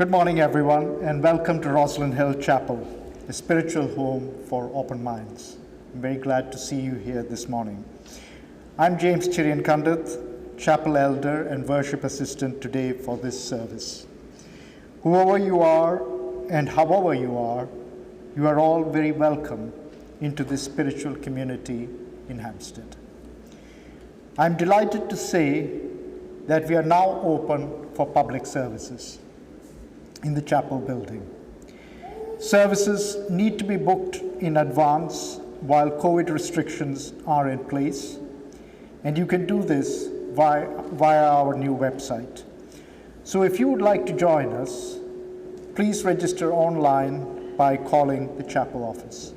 Good morning, everyone, and welcome to Rosslyn Hill Chapel, a spiritual home for open minds. I'm very glad to see you here this morning. I'm James Chirian Kandith, chapel elder and worship assistant today for this service. Whoever you are and however you are all very welcome into this spiritual community in Hampstead. I'm delighted to say that we are now open for public services in the chapel building. Services need to be booked in advance while COVID restrictions are in place, and you can do this via our new website. So if you would like to join us, please register online by calling the chapel office.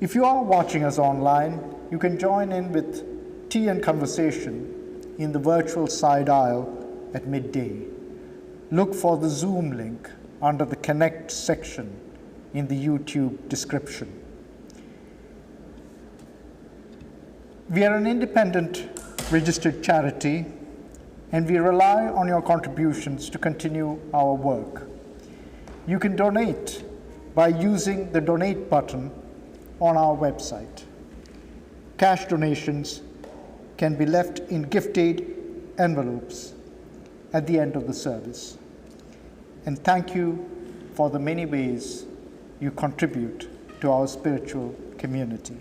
If you are watching us online, you can join in with tea and conversation in the virtual side aisle at midday. Look for the Zoom link under the Connect section in the YouTube description. We are an independent registered charity, and we rely on your contributions to continue our work. You can donate by using the donate button on our website. Cash donations can be left in gift aid envelopes at the end of the service. And thank you for the many ways you contribute to our spiritual community.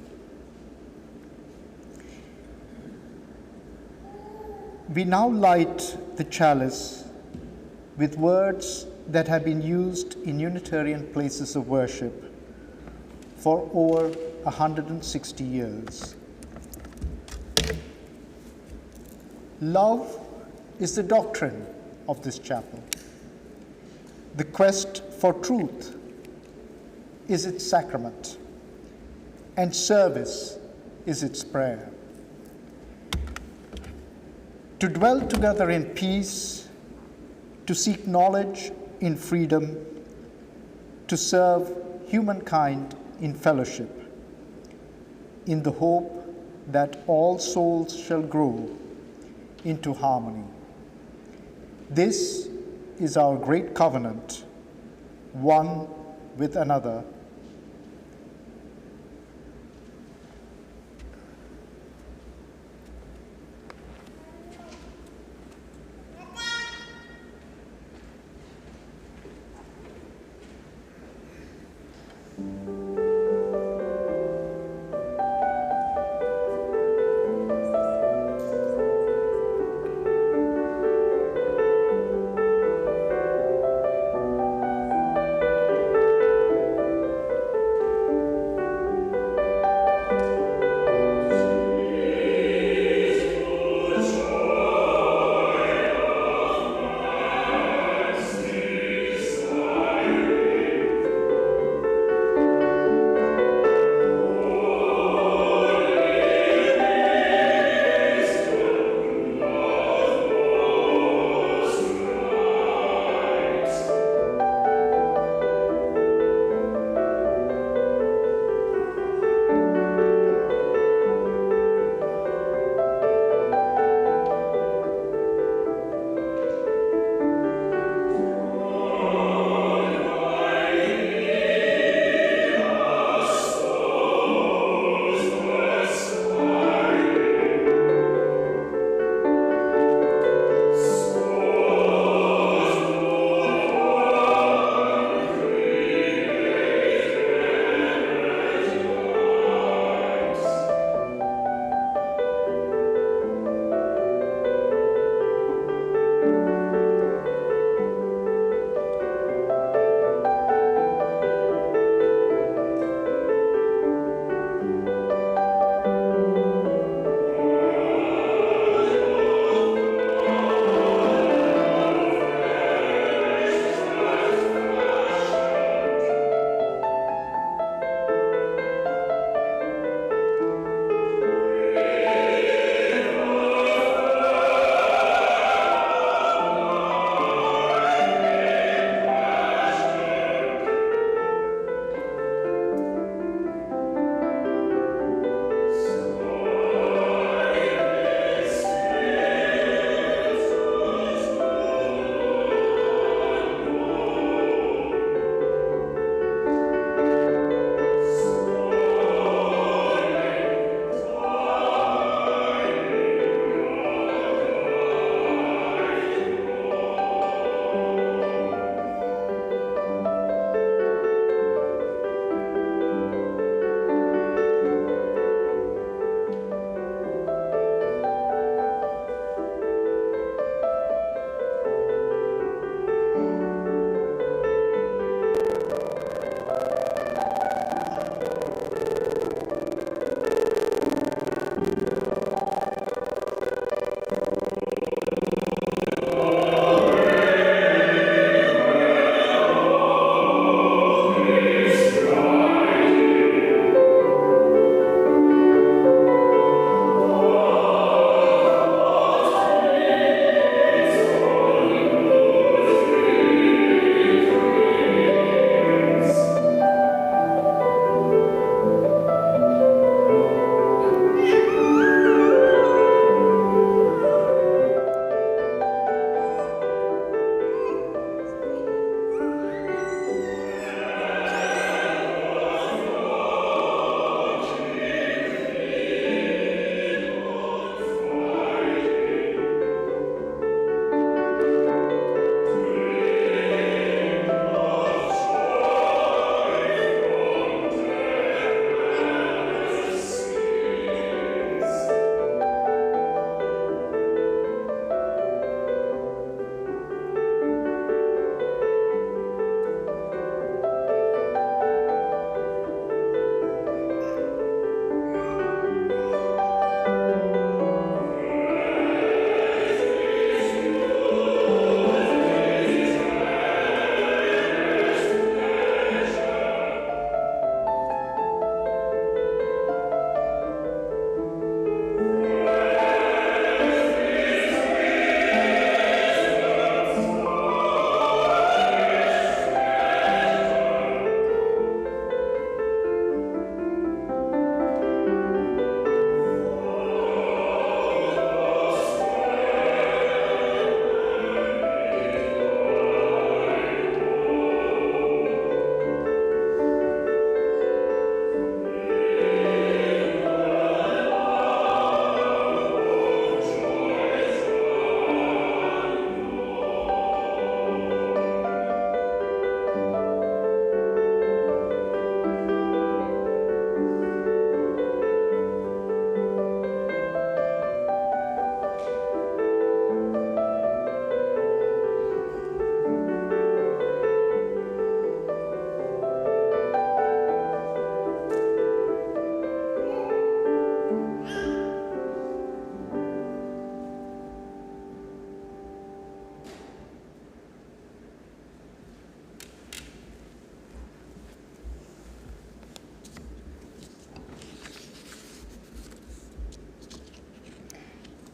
We now light the chalice with words that have been used in Unitarian places of worship for over 160 years. Love is the doctrine of this chapel. The quest for truth is its sacrament, and service is its prayer. To dwell together in peace, to seek knowledge in freedom, to serve humankind in fellowship, in the hope that all souls shall grow into harmony. This is our great covenant, one with another.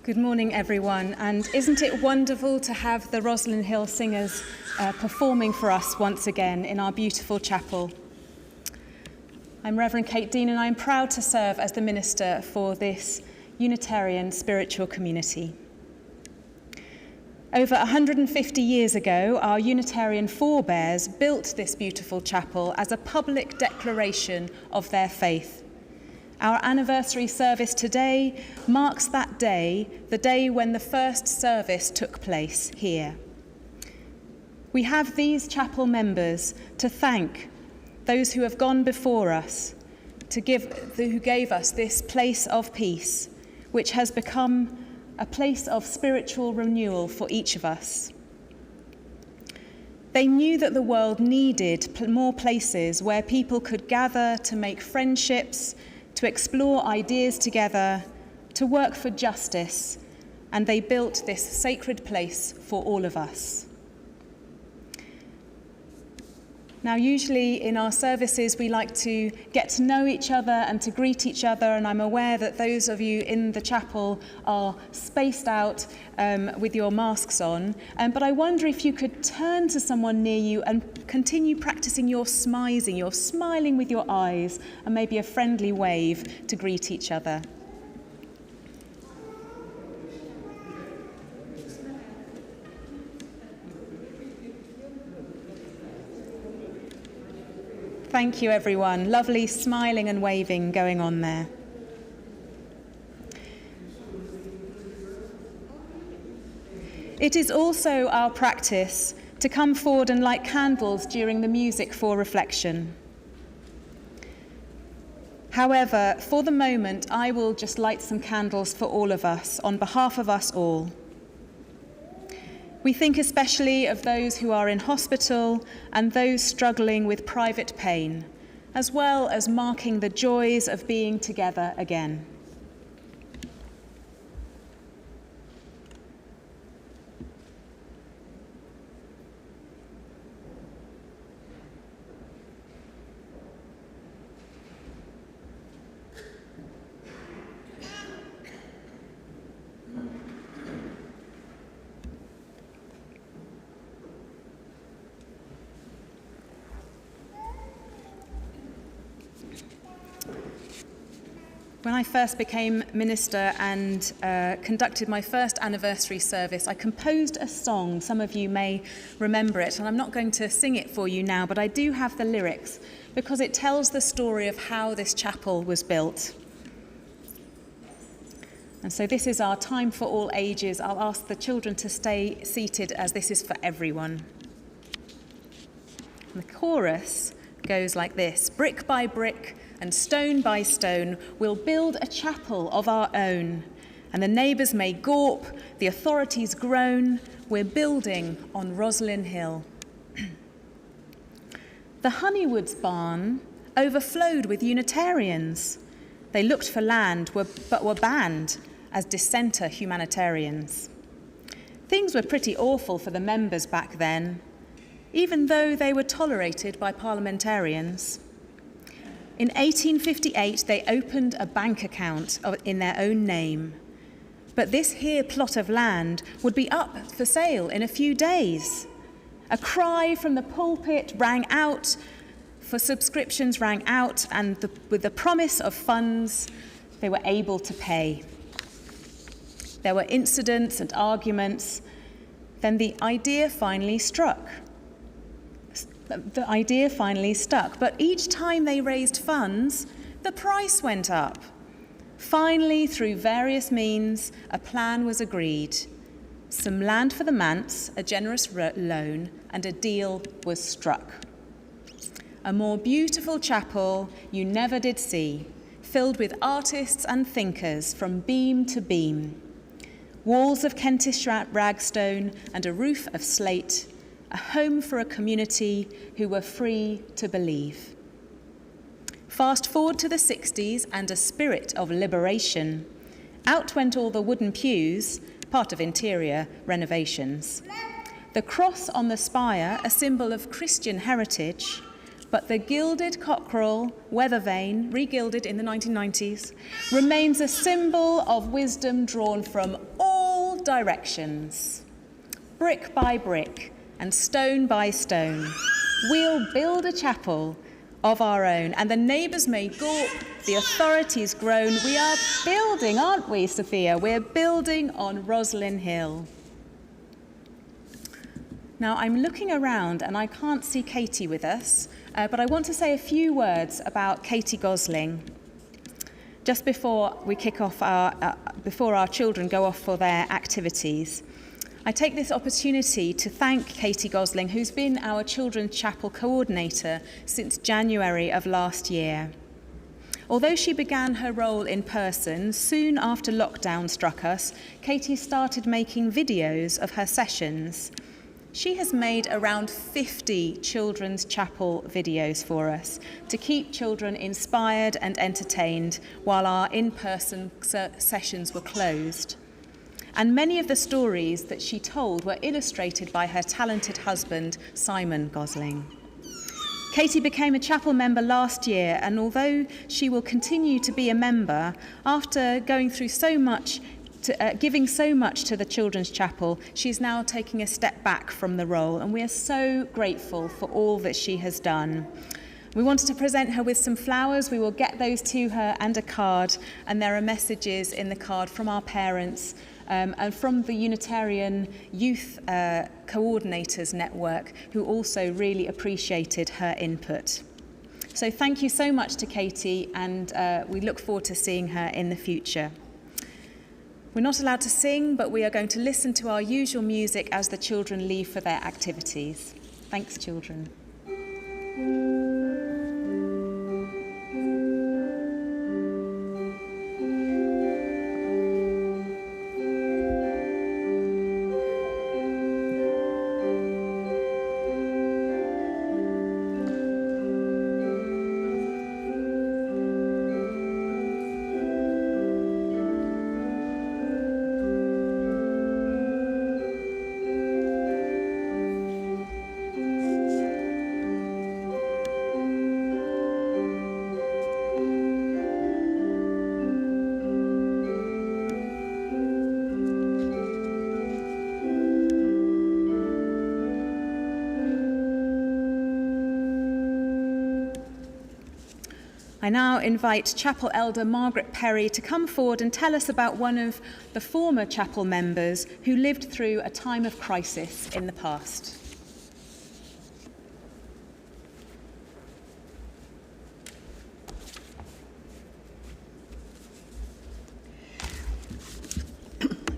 Good morning, everyone, and isn't it wonderful to have the Rosslyn Hill Singers performing for us once again in our beautiful chapel. I'm Rev Kate Dean, and I'm proud to serve as the minister for this Unitarian spiritual community. Over 150 years ago, our Unitarian forebears built this beautiful chapel as a public declaration of their faith. Our anniversary service today marks that day, the day when the first service took place here. We have these chapel members to thank those who have gone before us, who gave us this place of peace, which has become a place of spiritual renewal for each of us. They knew that the world needed more places where people could gather to make friendships, to explore ideas together, to work for justice, and they built this sacred place for all of us. Now, usually in our services, we like to get to know each other and to greet each other, and I'm aware that those of you in the chapel are spaced out with your masks on, but I wonder if you could turn to someone near you and continue practicing your smizing, your smiling with your eyes, and maybe a friendly wave to greet each other. Thank you, everyone. Lovely smiling and waving going on there. It is also our practice to come forward and light candles during the music for reflection. However, for the moment, I will just light some candles for all of us, on behalf of us all. We think especially of those who are in hospital and those struggling with private pain, as well as marking the joys of being together again. When I first became minister and conducted my first anniversary service, I composed a song. Some of you may remember it, and I'm not going to sing it for you now, but I do have the lyrics because it tells the story of how this chapel was built. And so this is our time for all ages. I'll ask the children to stay seated as this is for everyone. And the chorus goes like this: brick by brick and stone by stone, we'll build a chapel of our own. And the neighbours may gawp, the authorities groan, we're building on Rosslyn Hill. The Honeywoods barn overflowed with Unitarians. They looked for land, but were banned as dissenter humanitarians. Things were pretty awful for the members back then, even though they were tolerated by parliamentarians. In 1858, they opened a bank account in their own name. But this here plot of land would be up for sale in a few days. A cry from the pulpit rang out, for subscriptions rang out, and with the promise of funds, they were able to pay. There were incidents and arguments. Then the idea finally stuck. But each time they raised funds, the price went up. Finally, through various means, a plan was agreed. Some land for the manse, a generous loan, and a deal was struck. A more beautiful chapel you never did see, filled with artists and thinkers from beam to beam. Walls of Kentish ragstone and a roof of slate, a home for a community who were free to believe. Fast forward to the 60s and a spirit of liberation. Out went all the wooden pews, part of interior renovations. The cross on the spire, a symbol of Christian heritage, but the gilded cockerel, weather vane, regilded in the 1990s, remains a symbol of wisdom drawn from all directions. Brick by brick and stone by stone, we'll build a chapel of our own, and the neighbours may gawp, the authorities groan. We are building, aren't we, Sophia? We're building on Rosslyn Hill. Now, I'm looking around and I can't see Katie with us, but I want to say a few words about Katie Gosling just before we kick off before our children go off for their activities. I take this opportunity to thank Katie Gosling, who's been our Children's Chapel coordinator since January of last year. Although she began her role in person, soon after lockdown struck us, Katie started making videos of her sessions. She has made around 50 Children's Chapel videos for us to keep children inspired and entertained while our in-person sessions were closed. And many of the stories that she told were illustrated by her talented husband, Simon Gosling. Katie became a chapel member last year, and although she will continue to be a member, after going through so much, giving so much to the Children's Chapel, she's now taking a step back from the role, and we are so grateful for all that she has done. We wanted to present her with some flowers. We will get those to her, and a card, and there are messages in the card from our parents and from the Unitarian Youth Coordinators Network, who also really appreciated her input. So thank you so much to Katie, and we look forward to seeing her in the future. We're not allowed to sing, but we are going to listen to our usual music as the children leave for their activities. Thanks, children. I now invite Chapel Elder Margaret Perry to come forward and tell us about one of the former chapel members who lived through a time of crisis in the past.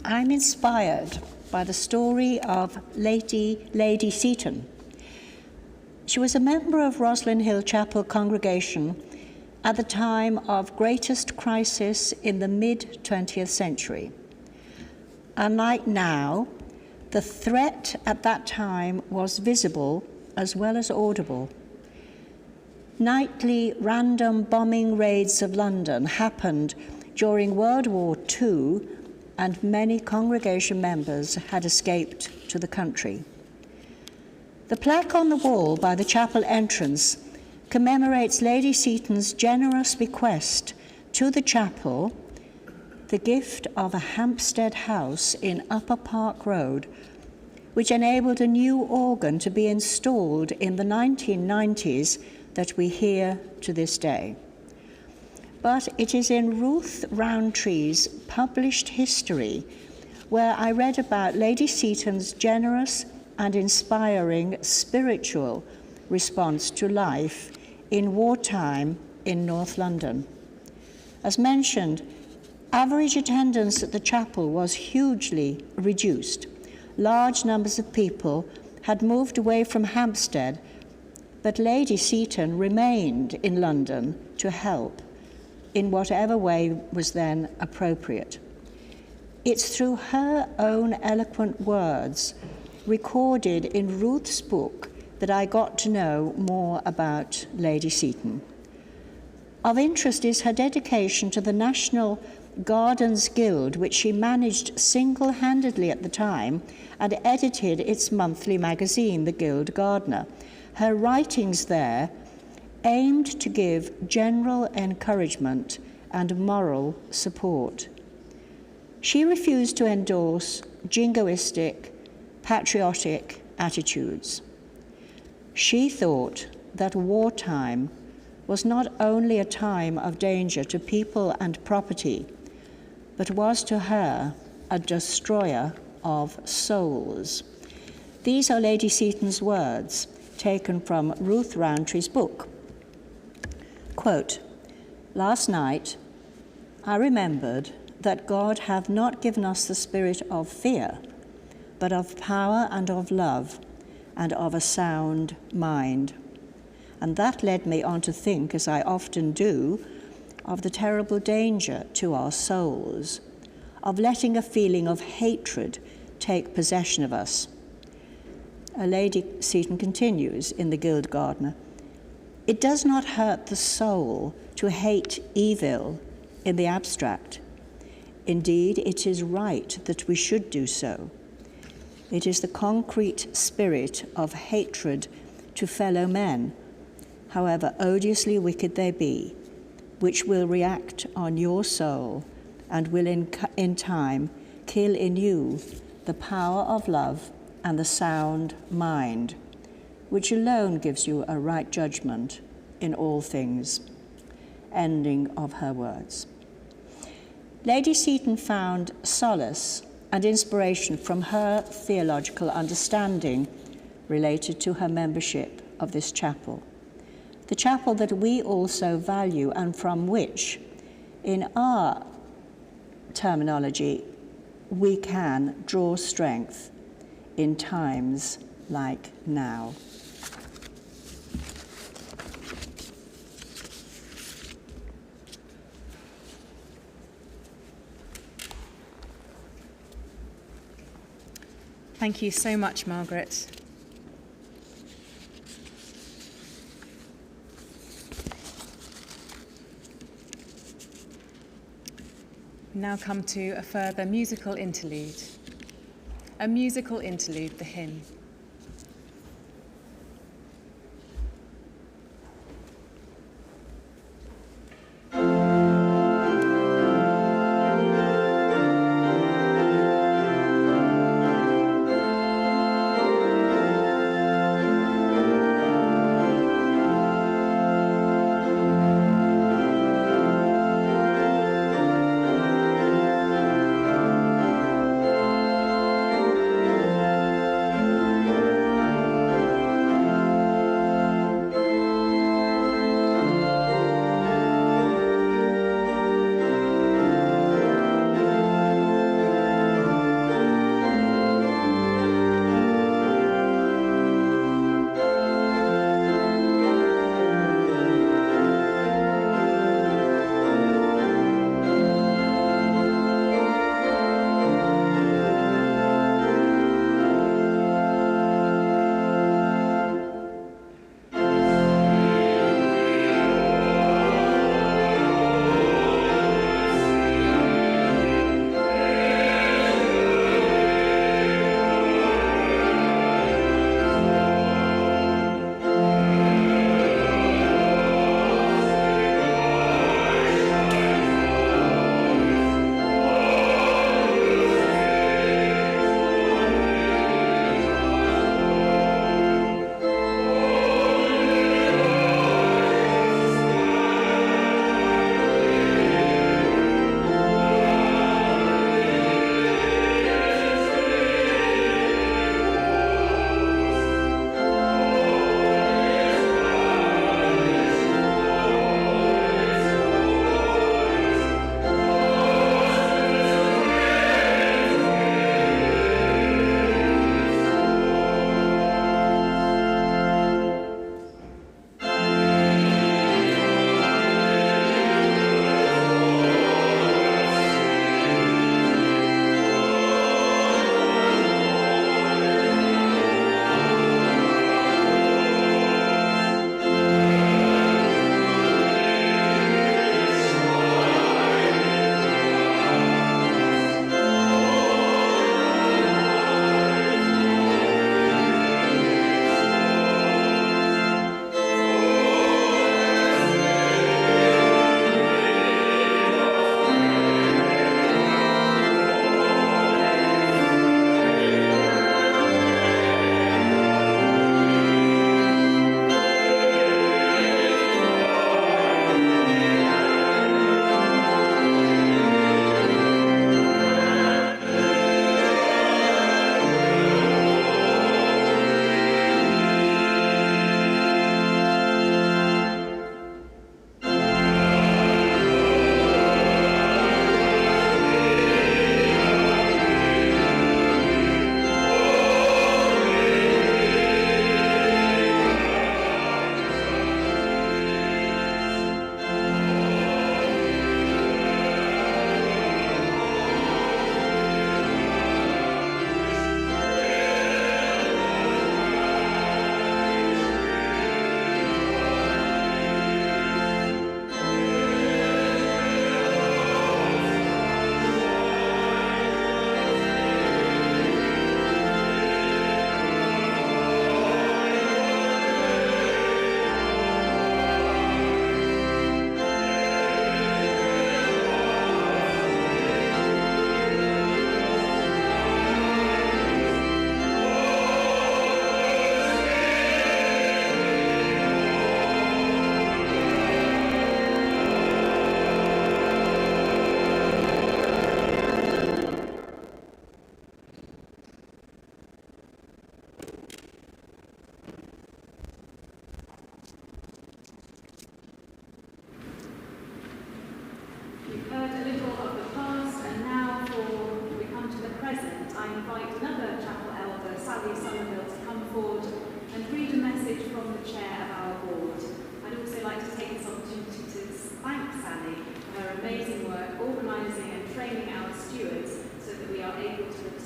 I'm inspired by the story of Lady Seaton. She was a member of Rosslyn Hill Chapel congregation at the time of greatest crisis in the mid-20th century. Unlike now, the threat at that time was visible as well as audible. Nightly random bombing raids of London happened during World War II, and many congregation members had escaped to the country. The plaque on the wall by the chapel entrance commemorates Lady Seaton's generous bequest to the chapel, the gift of a Hampstead house in Upper Park Road, which enabled a new organ to be installed in the 1990s that we hear to this day. But it is in Ruth Roundtree's published history where I read about Lady Seaton's generous and inspiring spiritual response to life in wartime in North London. As mentioned, average attendance at the chapel was hugely reduced. Large numbers of people had moved away from Hampstead, but Lady Seaton remained in London to help in whatever way was then appropriate. It's through her own eloquent words, recorded in Ruth's book, that I got to know more about Lady Seaton. Of interest is her dedication to the National Gardens Guild, which she managed single-handedly at the time and edited its monthly magazine, The Guild Gardener. Her writings there aimed to give general encouragement and moral support. She refused to endorse jingoistic, patriotic attitudes. She thought that wartime was not only a time of danger to people and property, but was to her a destroyer of souls. These are Lady Seaton's words, taken from Ruth Roundtree's book. Quote, "Last night I remembered that God hath not given us the spirit of fear, but of power and of love and of a sound mind." And that led me on to think, as I often do, of the terrible danger to our souls, of letting a feeling of hatred take possession of us. Lady Seaton continues in The Guild Gardener, "It does not hurt the soul to hate evil in the abstract. Indeed, it is right that we should do so. It is the concrete spirit of hatred to fellow men, however odiously wicked they be, which will react on your soul and will in time kill in you the power of love and the sound mind, which alone gives you a right judgment in all things." Ending of her words. Lady Seaton found solace and inspiration from her theological understanding related to her membership of this chapel. The chapel that we also value and from which, in our terminology, we can draw strength in times like now. Thank you so much, Margaret. We now come to a further musical interlude. A musical interlude, the hymn.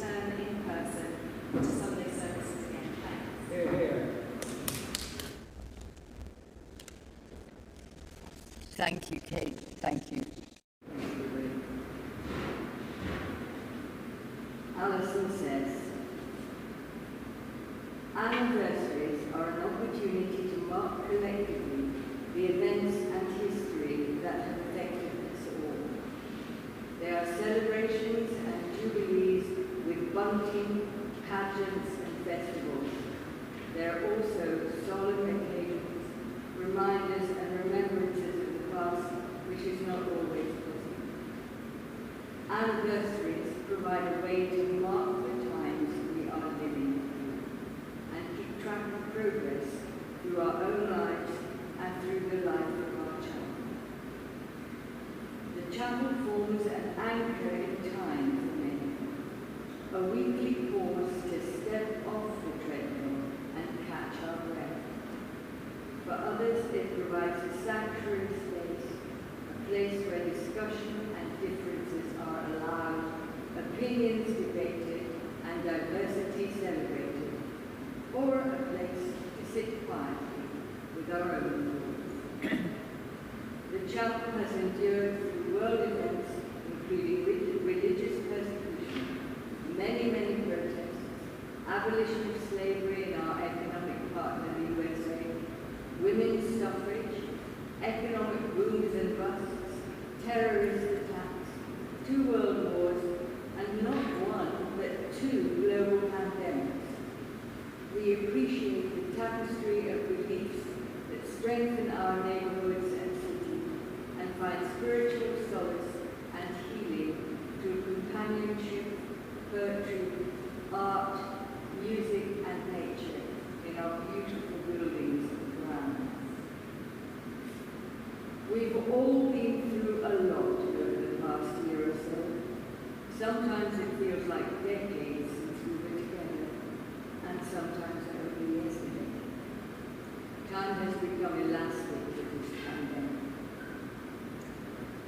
return in person to Sunday services again. Thanks. Hear, hear. Thank you, Kate. Thank you. Alison says, anniversaries are an opportunity to mark collectively the events and history that have affected us all. They are celebrations and jubilees with bunting, pageants and festivals. They are also solemn occasions, reminders and remembrances of the past, which is not always pleasant. Anniversaries provide a way to mark the times we are living through and keep track of progress through our own lives and through the life of our chapel. The chapel forms an anchor in time for many, a weekly pause to step off the treadmill and catch our breath. For others, it provides a sanctuary space, a place where discussion and differences are allowed, opinions debated, and diversity celebrated, or a place to sit quietly with our own thoughts. The chapel has endured through world events, including religious persecution, many protests, abolition of slavery in our economic partner, the USA, women's suffrage, economic booms and busts, terrorist attacks, 2 world wars, and not one, but 2 global pandemics. We appreciate the tapestry of beliefs that strengthen our neighborhoods and cities and find spiritual solace and healing through companionship, poetry, art, music, and nature in our beautiful buildings and grounds. We've all been through a lot over the past year or so. Sometimes it feels like decades since we were together, and sometimes only yesterday. Time has become elastic with this pandemic.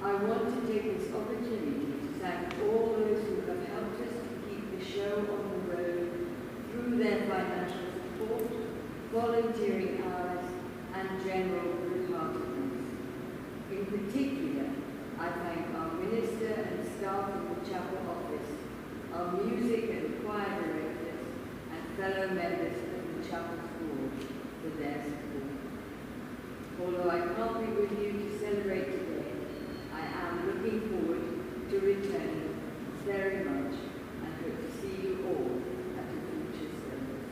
I want to take this opportunity to thank all those who have helped us to keep the show on the road through their financial support, volunteering hours, and general good-heartedness. In particular, I thank our minister and staff of the chapel office, our music and choir directors, and fellow members of the chapel's board for their support. Although I can't be with you to celebrate today, I am looking forward to returning very much and hope to see you all at a future service.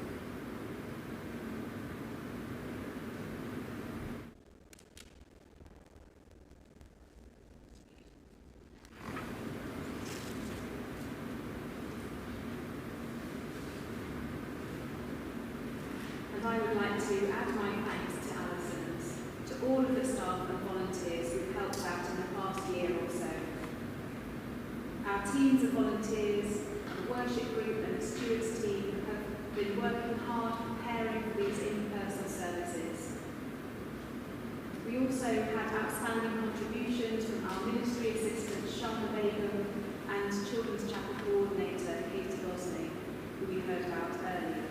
And I would like to add my thanks to Alison's, to all of the staff and volunteers who've helped out in the past year or so. Our teams of volunteers, the worship group and the stewards team have been working hard preparing for these in-person services. We also had outstanding contributions from our ministry assistant Shana Begum and Children's Chapel coordinator Kate Dean, who we heard about earlier.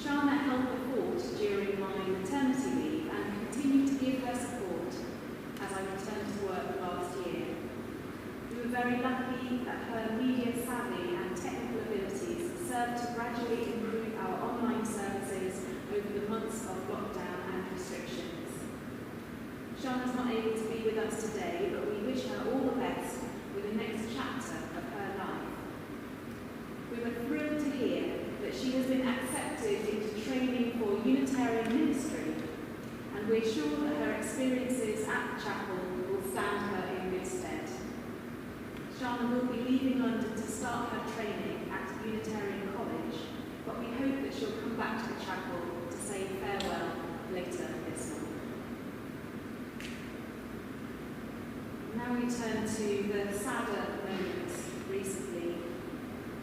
Shana held the fort during my maternity leave and continued to give her support as I returned to work last year. We were very lucky that her media savvy and technical abilities served to gradually improve our online services over the months of lockdown and restrictions. Shana's not able to be with us today, but we wish her all the best with the next chapter of her life. We were thrilled to hear that she has been accepted into training for Unitarian ministry, and we're sure that her experiences at the chapel will stand her in good stead. Shana will be leaving London to start her training at Unitarian College, but we hope that she'll come back to the chapel to say farewell later this month. Now we turn to the sadder moments recently.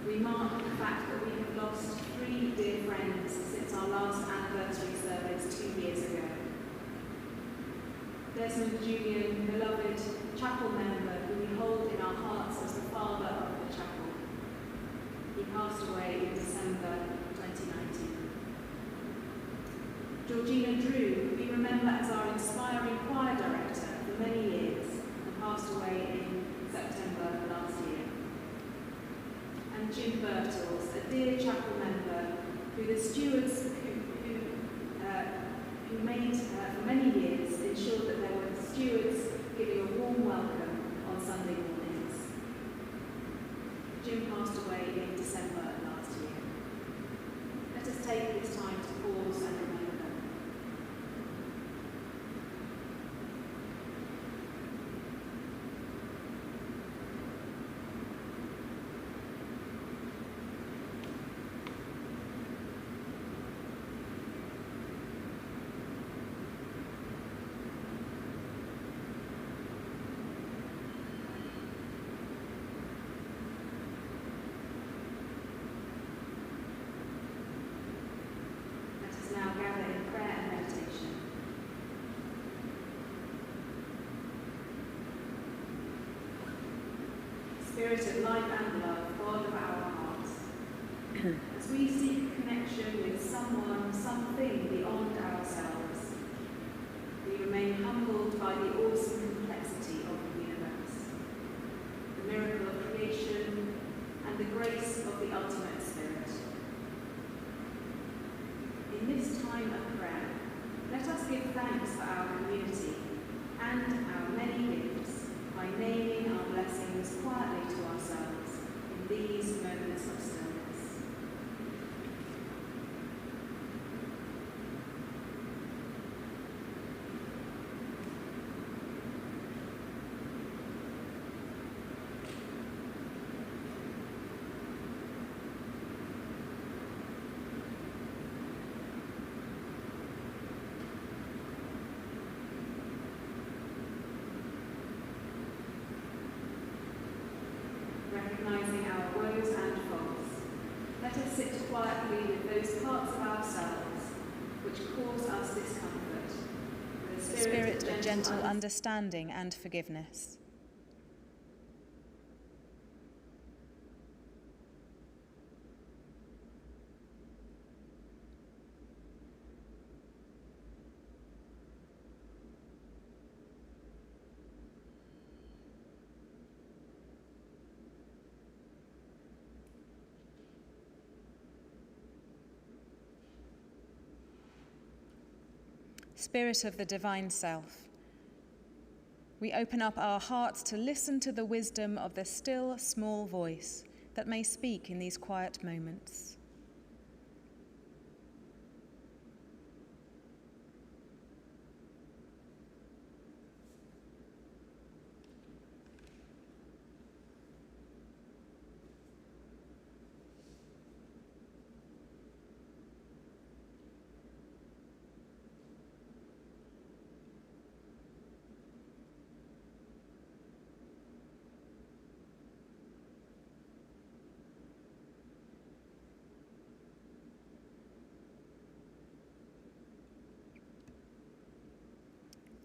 We mark the fact that we have lost 3 dear friends since our last anniversary service 2 years ago. Desmond Julian, beloved chapel member who we hold in our hearts as the father of the chapel. passed away in December 2019. Georgina Drew, who we remember as our inspiring choir director for many years, and passed away in September last year. And Jim Birtles, a dear chapel member who the stewards who made for many years ensured that there were stewards giving a warm welcome on Sunday mornings. Jim passed away in December last year. Let us take this time to pause and remember them. Now gather in prayer and meditation. Spirit of life and love, God of our hearts, as we seek connection with someone, something beyond ourselves, we remain humbled by the awesome complexity of the universe, the miracle of creation, and the grace of the ultimate Spirit. In this time of prayer, let us give thanks for our community and our many gifts by naming our blessings quietly to ourselves in these moments of stillness. Recognizing our woes and faults, let us sit quietly with those parts of ourselves which cause us discomfort, with a spirit of gentle understanding and forgiveness. Spirit of the Divine Self, we open up our hearts to listen to the wisdom of the still, small voice that may speak in these quiet moments.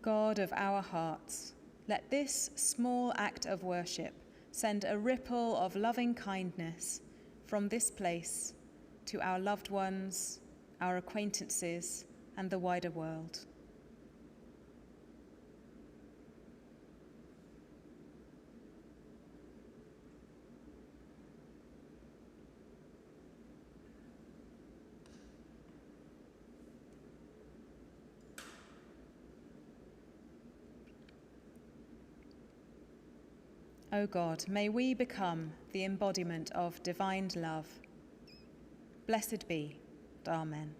God of our hearts, let this small act of worship send a ripple of loving kindness from this place to our loved ones, our acquaintances, and the wider world. O God, may we become the embodiment of divine love. Blessed be. Amen.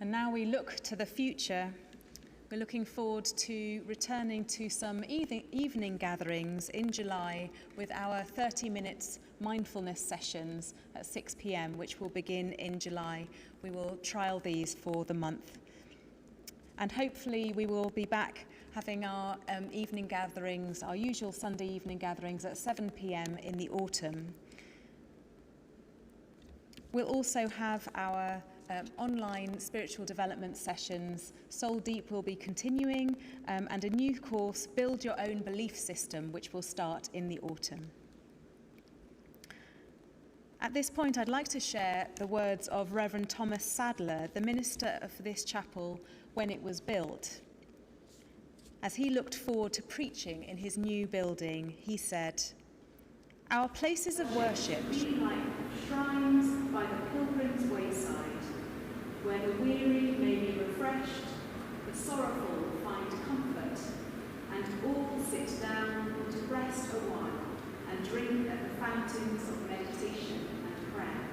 And now we look to the future. We're looking forward to returning to some evening gatherings in July with our 30 minutes mindfulness sessions at 6 p.m, which will begin in July. We will trial these for the month. And hopefully we will be back having our evening gatherings, our usual Sunday evening gatherings at 7 p.m. in the autumn. We'll also have our online spiritual development sessions. Soul Deep will be continuing, and a new course, Build Your Own Belief System, which will start in the autumn. At this point, I'd like to share the words of Reverend Thomas Sadler, the minister of this chapel when it was built. As he looked forward to preaching in his new building, he said, "Our places of worship be like shrines by the pilgrim's wayside, where the weary may be refreshed, the sorrowful find comfort, and all sit down to rest a while and drink at the fountains of meditation and prayer.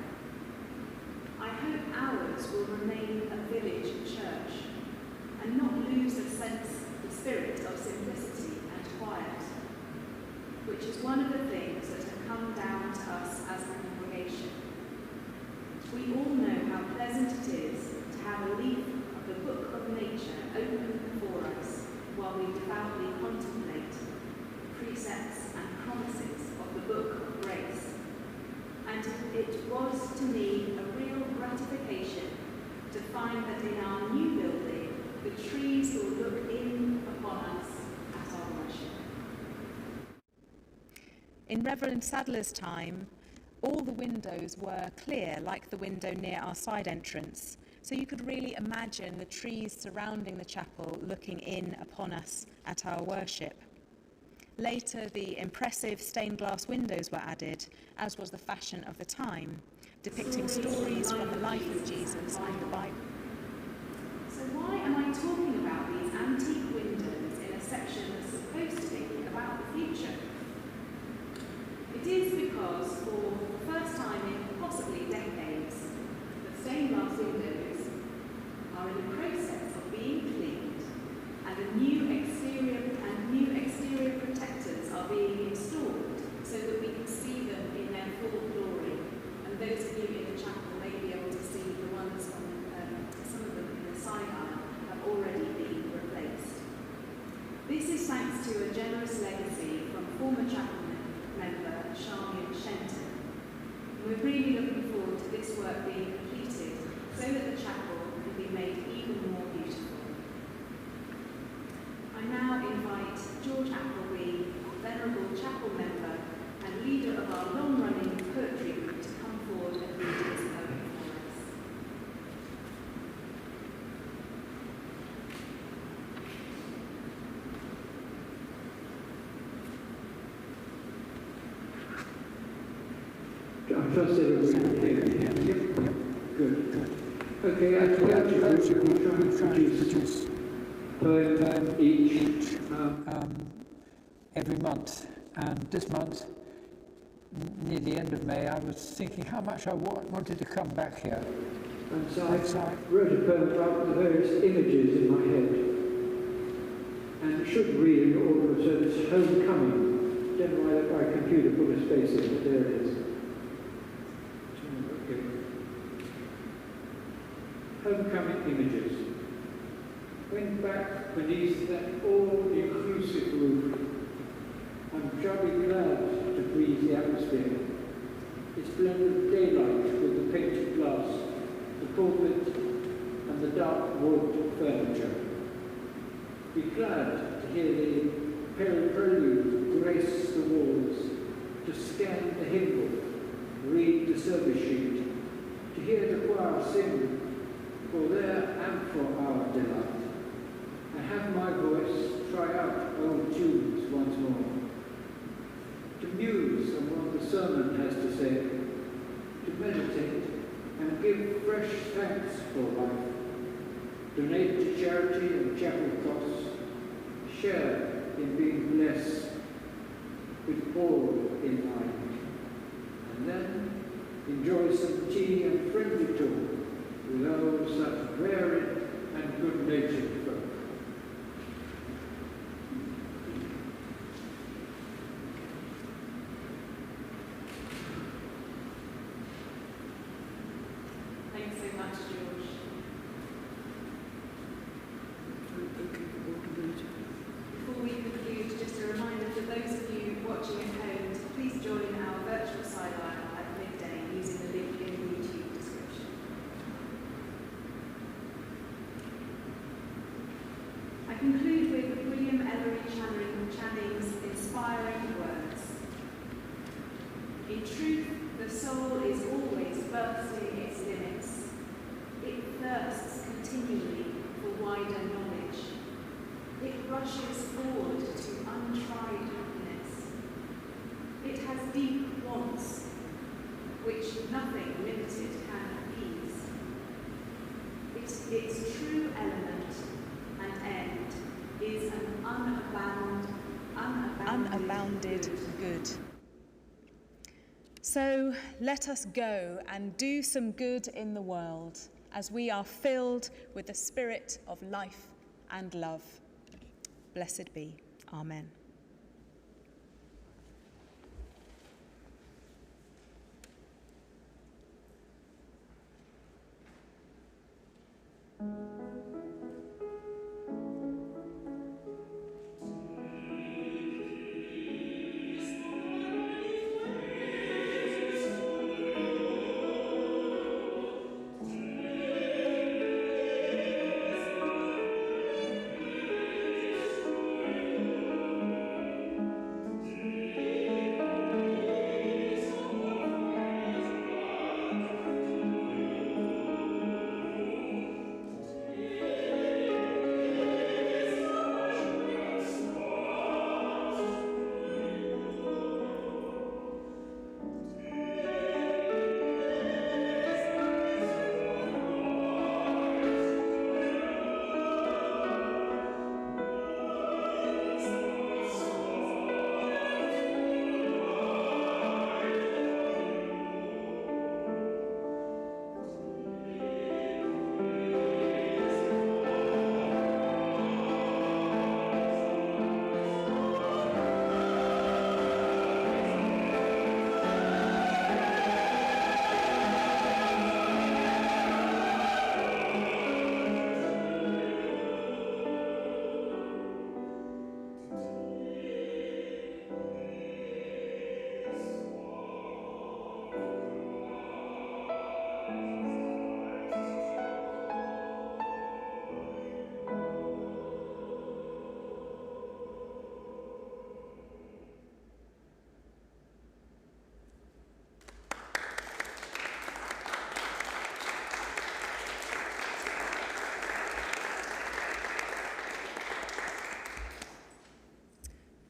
I hope ours will remain a village church and not lose the spirit of simplicity and quiet, which is one of the things that have come down to us as a congregation. We all know how pleasant it is to have a leaf of the book of nature open before us while we devoutly contemplate the precepts and promises of the book of grace. And it was to me a real gratification to find that in our new building, the trees will look in upon us at our worship." In Reverend Sadler's time, all the windows were clear, like the window near our side entrance, so you could really imagine the trees surrounding the chapel looking in upon us at our worship. Later, the impressive stained glass windows were added, as was the fashion of the time, depicting stories from the life of Jesus and the Bible. So why am I talking about these antique windows in a section that's supposed to be about the future? It is because for the first time in possibly decades, the stained glass windows are in the process of being cleaned, and new exterior protectors are being installed so that we can see them in their full glory. And those of you in the chapel may be able to see the ones on some of them in the side aisle have already been replaced. This is thanks to a generous legacy from former chapel member Charmian Shenton. We're really looking forward to this work being completed so that the chapel can be made even more beautiful. I now invite George Appleby, venerable chapel member and leader of our long-running poetry group, to come forward and read his poem for us. I trust everyone can hear me. Good. Okay, I forgot to try to produce poem each every month. And this month, near the end of May, I was thinking how much I wanted to come back here. And so I wrote a poem about the various images in my head. And it should read in order, so it's homecoming. Don't know why that my computer put a space in, but there it is. Homecoming images. Went back beneath that all-inclusive roof. I'm jolly glad to breathe the atmosphere. It's blended daylight with the painted glass, the pulpit, and the dark wood furniture. Be glad to hear the prelude grace the walls, to scan the hymn book, read the service sheet, to hear the choir sing, for there and for our delight. I have my voice try out old tunes once more, to muse on what the sermon has to say, to meditate and give fresh thanks for life, donate to charity and chapel costs, share in being blessed with all in mind, and then enjoy some tea and friendly talk with all such varied and good-natured folk. Thanks so much, George. Before we conclude, just a reminder for those of you watching at home to please join our virtual sideline at midday using the link in the YouTube description. I conclude with William Ellery Channing's inspiring words. In truth, the soul is always bursting its limits. It thirsts continually for wider knowledge. It rushes forward to untried happiness. It has deep wants, which nothing limited can appease. Its true element and end is an Unabounded good. So let us go and do some good in the world as we are filled with the spirit of life and love. Blessed be. Amen.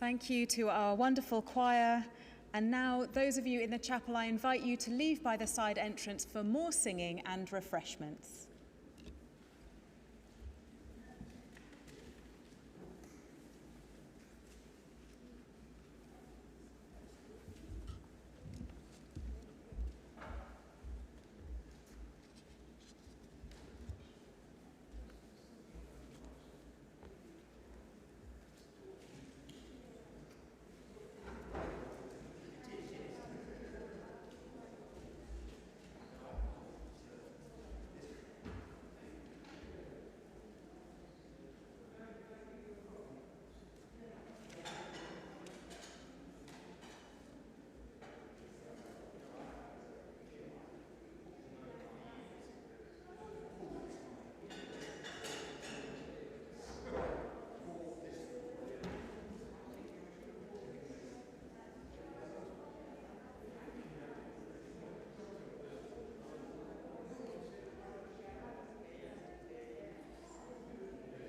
Thank you to our wonderful choir. And now, those of you in the chapel, I invite you to leave by the side entrance for more singing and refreshments.